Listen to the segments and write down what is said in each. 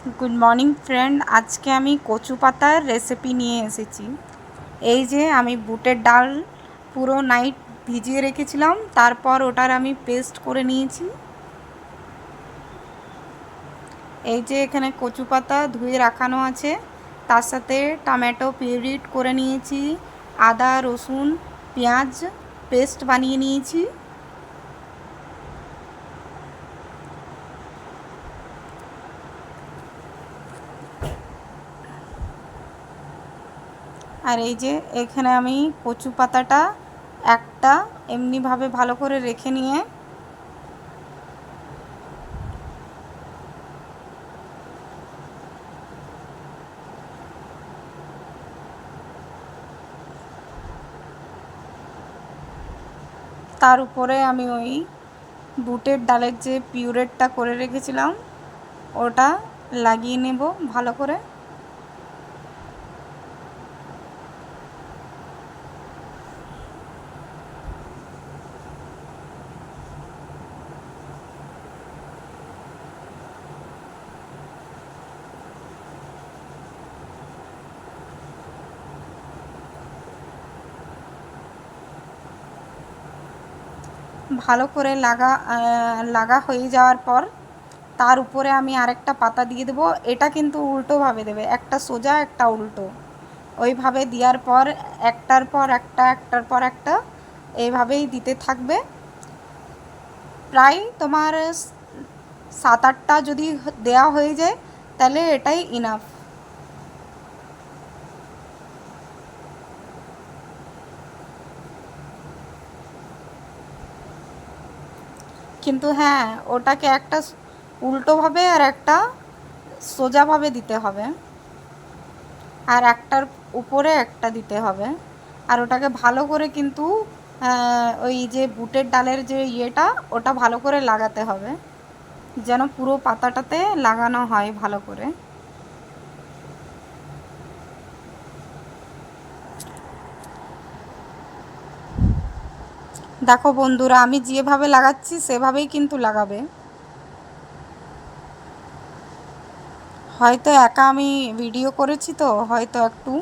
Good morning friend, আজকে আমি কচু পাতার রেসিপি নিয়ে এসেছি। এই যে আমি বুটের ডাল পুরো নাইট ভিজিয়ে রেখেছিলাম, তারপর ওটার আমি পেস্ট করে নিয়েছি। এই যে এখানে কচু পাতা ধুয়ে রাখানো আছে, তার সাথে টমেটো পিউরি করে নিয়েছি, আদা রসুন পেঁয়াজ পেস্ট বানিয়ে নিয়েছি। আর এই যে এখানে আমি কচু পাতাটা একটা এমনিভাবে ভালো করে রেখে নিয়ে তার উপরে আমি ওই বুটের ডালের যে পিউরেটটা করে রেখেছিলাম ওটা লাগিয়ে নেব ভালো করে। ভালো করে লাগা হয়ে যাওয়ার পর তার উপরে আমি আরেকটা পাতা দিয়ে দেবো। এটা কিন্তু উল্টোভাবে দেবে, একটা সোজা একটা উল্টো, ওইভাবে দেওয়ার পর একটার পর একটা একটার পর একটা এইভাবেই দিতে থাকবে। প্রায় তোমার 7-8টা যদি দেওয়া হয়ে যায় তাহলে এটাই ইনাফ। কিন্তু হ্যাঁ, ওটাকে একটা উল্টোভাবে আর একটা সোজাভাবে দিতে হবে, আর একটার উপরে একটা দিতে হবে। আর ওটাকে ভালো করে কিন্তু ওই যে বুটের ডালের যে ইয়েটা ওটা ভালো করে লাগাতে হবে, যেন পুরো পাতাটাতে লাগানো হয় ভালো করে। দেখো বন্ধুরা, আমি যেভাবে লাগাচ্ছি সেভাবেই কিন্তু লাগাবে। হয়তো একা আমি ভিডিও করেছি তো হয়তো একটু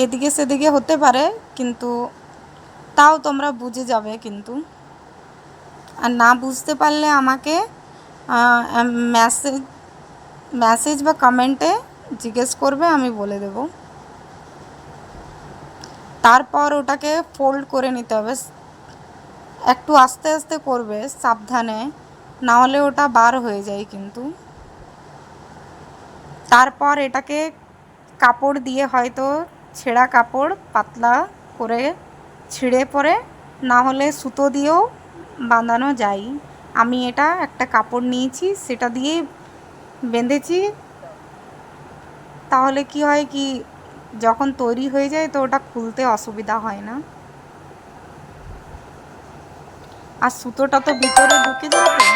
এদিকে সেদিকে হতে পারে, কিন্তু তাও তোমরা বুঝে যাবে কিন্তু। আর না বুঝতে পারলে আমাকে মেসেজ মেসেজ বা কমেন্টে জিজ্ঞেস করবে, আমি বলে দেব। তারপর ওটাকে ফোল্ড করে নিতে হবে, একটু আস্তে আস্তে করবে সাবধানে, না হলে ওটা বার হয়ে যায় কিন্তু। তারপর এটাকে কাপড় দিয়ে, হয়তো ছেঁড়া কাপড় পাতলা করে ছিঁড়ে পরে, না হলে সুতো দিয়েও বাঁধানো যায়। আমি এটা একটা কাপড় নিয়েছি, সেটা দিয়েই বেঁধেছি। তাহলে কি হয় কি, যখন তৈরি হয়ে যায় তো ওটা খুলতে অসুবিধা হয় না, আর সুতোটা তো ভিতরে ঢুকে যায়। তো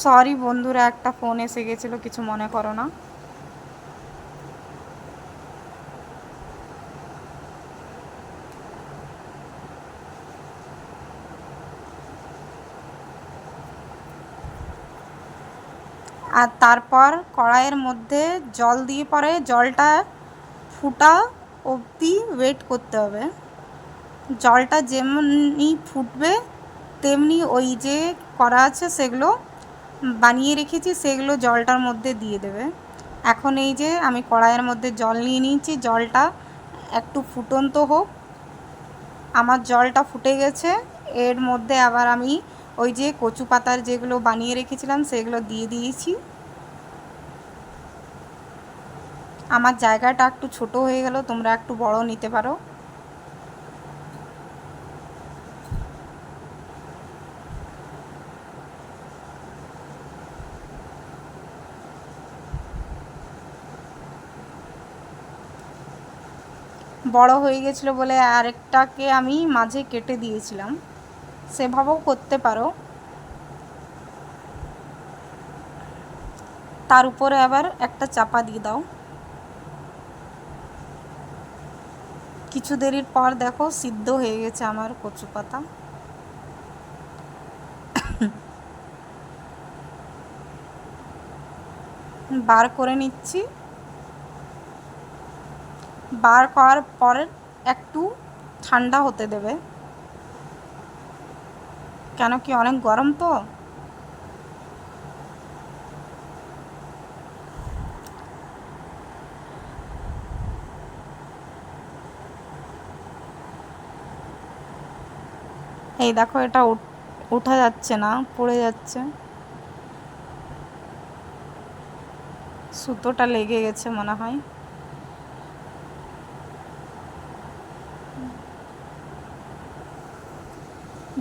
সরি বন্ধুরা, একটা ফোন এসে গেছিলো, কিছু মনে করো না। আর তারপর কড়াইয়ের মধ্যে জল দিয়ে পরে জলটা ফুটা অবধি ওয়েট করতে হবে। জলটা যেমনি ফুটবে তেমনি ওই যে করা আছে সেগুলো বানিয়ে রেখেছি সেগুলো জলটার মধ্যে দিয়ে দেবে। এখন এই যে আমি কড়াইয়ের মধ্যে জল নিয়ে নিয়েছি, জলটা একটু ফুটন্ত হোক। আমার জলটা ফুটে গেছে, এর মধ্যে আবার আমি ওই যে কচু পাতার যেগুলো বানিয়ে রেখেছিলাম সেগুলো দিয়ে দিয়েছি। আমার জায়গাটা একটু ছোট হয়ে গেল, তোমরা একটু বড় নিতে পারো। বড় হয়ে গেছিলো বলে আরেকটাকে আমি মাঝে কেটে দিয়েছিলাম, সেভাবেও করতে পারো। তার উপরে আবার একটা চাপা দিয়ে দাও, কিছু দেরির পর দেখো সিদ্ধ হয়ে গেছে আমার কচু পাতা। বার করে নিচ্ছি। বার করার পর একটু ঠান্ডা হতে দেবে, কেন কি অনেক গরম তো। এই দেখো এটা ওঠা যাচ্ছে না, পড়ে যাচ্ছে, সুতোটা লেগে গেছে মনে হয়।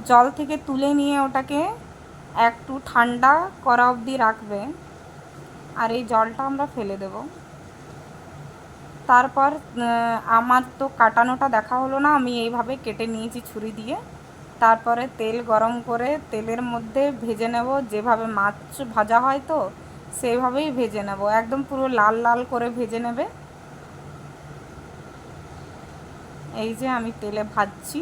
জল থেকে তুলে নিয়ে ওটাকে একটু ঠান্ডা করা অবধি রাখবে, আর এই জলটা আমরা ফেলে দেব। তারপর আমার তো কাটানোটা দেখা হলো না, আমি এইভাবে কেটে নিয়েছি ছুরি দিয়ে। তারপরে তেল গরম করে তেলের মধ্যে ভেজে নেব, যেভাবে মাছ ভাজা হয় তো সেইভাবেই ভেজে নেব, একদম পুরো লাল লাল করে ভেজে নেবে। এই যে আমি তেলে ভাজছি।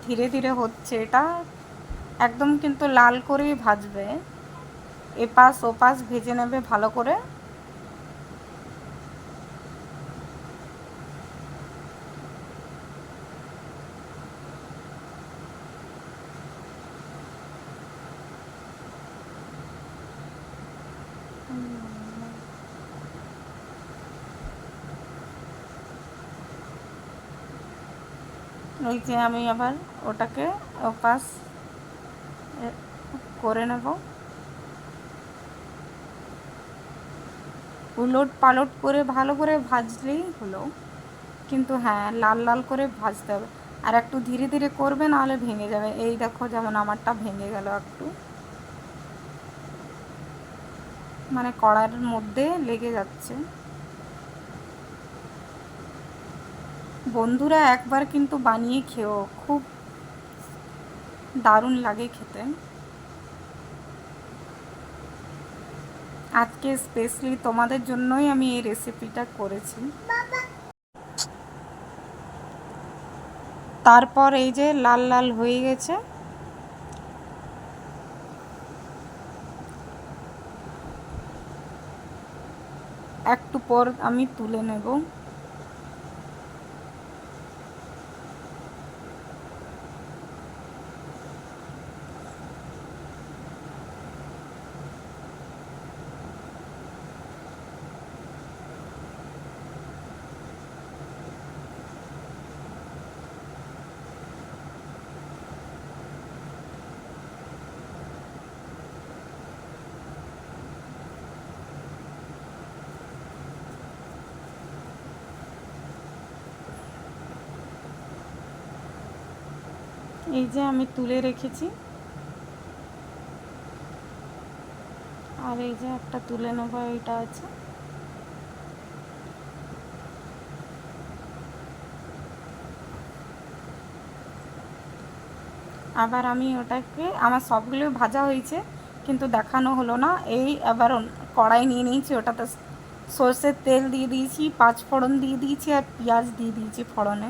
ধীরে ধীরে হচ্ছে এটা, একদম কিন্তু লাল করেই ভাজবে, এপাশ ওপাশ ভেজে নেবে ভালো করে। এই যে আমি আবার ওটাকে ওপাশ করে নেব, উলট পালট করে ভালো করে ভাজলেই হলো। কিন্তু হ্যাঁ, লাল লাল করে ভাজতে হবে, আর একটু ধীরে ধীরে করবে, নাহলে ভেঙে যাবে। এই দেখো যেমন আমারটা ভেঙে গেল একটু, মানে কড়াইয়ের মধ্যে লেগে যাচ্ছে। বন্ধুরা একবার কিন্তু বানিয়ে খেও, খুব দারুণ লাগে খেতে। আজকে স্পেশালি তোমাদের জন্যই আমি এই রেসিপিটা করেছি। তারপর এই যে লাল লাল হয়ে গেছে, একটু পর আমি তুলে নেব। এই যে আমি তুলে রেখেছি, আর এই যে একটা তুলে নেবো, এইটা আছে। আবার আমি ওটাকে, আমার সবগুলো ভাজা হয়েছে কিন্তু দেখানো হলো না। এই আবার কড়াই নিয়ে নিয়েছি, ওটাতে সর্ষের তেল দিয়ে দিয়েছি, পাঁচ ফোড়ন দিয়ে দিয়েছি, আর পেঁয়াজ দিয়ে দিয়েছি ফোড়নে,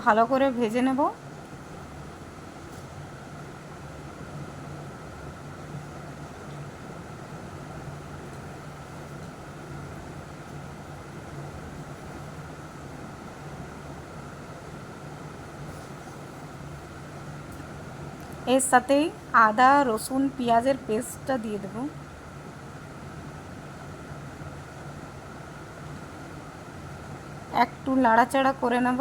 ভালো করে ভেজে নেব। এর সাথেই আদা রসুন পেঁয়াজের পেস্টটা দিয়ে দেব। একটু নাড়াচাড়া করে নেব।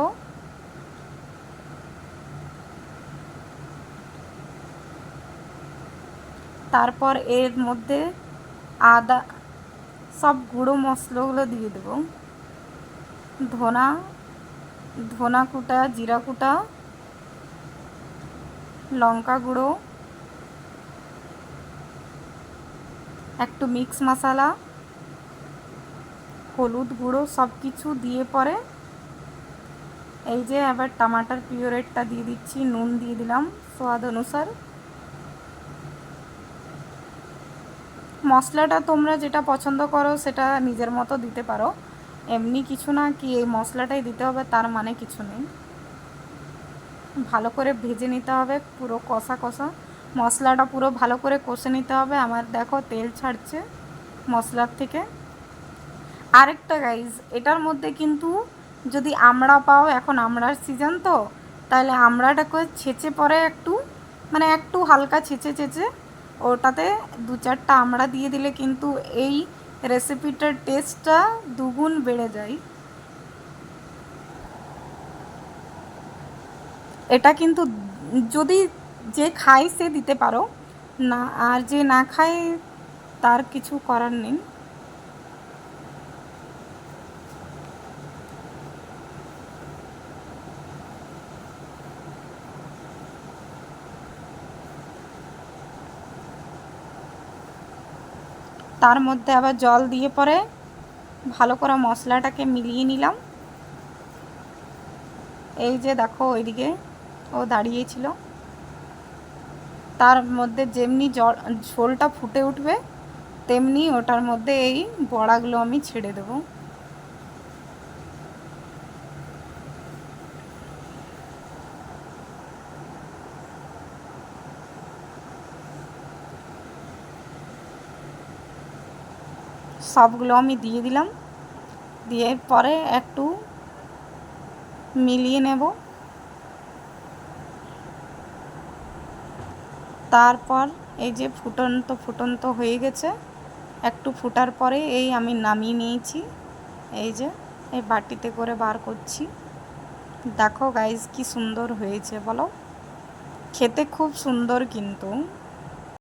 তারপর এর মধ্যে আদা, সব গুঁড়ো মশলাগুলো দিয়ে দেব। ধনা কুটা, জিরা কুটা, লঙ্কা গুঁড়ো, একটু মিক্স মশলা, হলুদ গুঁড়ো সব কিছু দিয়ে পরে এই যে এবার টমাটার পিউরেটটা দিয়ে দিচ্ছি, নুন দিয়ে দিলাম স্বাদ অনুসার। মশলাটা তোমরা যেটা পছন্দ করো সেটা নিজের মতো দিতে পারো, এমনি কিছু না কি এই মশলাটাই দিতে হবে তার মানে কিছু নেই। ভালো করে ভেজে নিতে হবে, পুরো কষা কষা মশলাটা পুরো ভালো করে কষে নিতে হবে। আমার দেখো তেল ছাড়ছে মশলার থেকে। আরেকটা গাইজ, এটার মধ্যে কিন্তু যদি আমড়া পাও, এখন আমড়ার সিজন তো, তাহলে আমড়াটাকে ছেঁচে পরে একটু মানে একটু হালকা ছেঁচে ছেঁচে ওটাতে 2-4টা আমড়া দিয়ে দিলে কিন্তু এই রেসিপিটার টেস্টটা দুগুণ বেড়ে যায়। এটা কিন্তু যদি যে খায় সে দিতে পারো না, আর যে না খায় তার কিছু করার নেই। তার মধ্যে আবার জল দিয়ে পরে ভালো করে মশলাটাকে মিলিয়ে নিলাম। এই যে দেখো ওইদিকে ও দাঁড়িয়েছিল, তার মধ্যে যেমনি ঝোলটা ফুটে উঠবে তেমনি ওটার মধ্যে এই বড়াগুলো আমি ছেড়ে দেবো। সবগুলো আমি দিয়ে দিলাম, দিয়ে পরে একটু মিলিয়ে নেব। তারপর এই যে ফুটন্ত ফুটন্ত হয়ে গেছে, একটু ফুটার পরে এই আমি নামিয়ে নিয়েছি। এই যে এই বাটিতে করে বার করছি। দেখো গাইজ কি সুন্দর হয়েছে বলো, খেতে খুব সুন্দর কিন্তু।